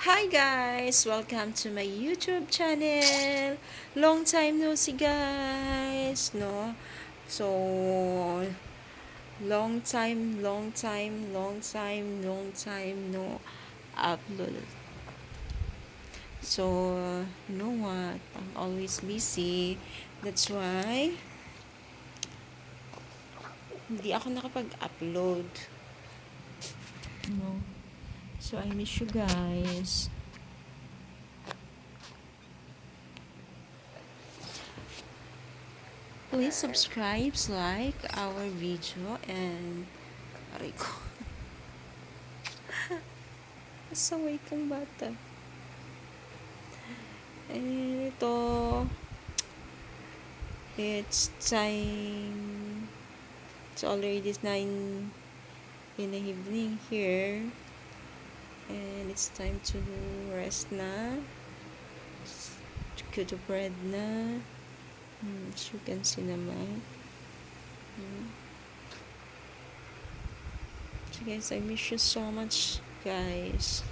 Hi guys! Welcome to my YouTube channel! Long time no see guys! No? So, long time no upload. So, you know what? I'm always busy. That's why, hindi ako nakapag-upload. No? So, I miss you guys. Please subscribe, like our video, and aray ko. Asaway kang bata. Ito, it's time, it's already 9 in the evening here, and it's time to rest na, to go to bed na. As you can see naman. So guys, I miss you so much guys.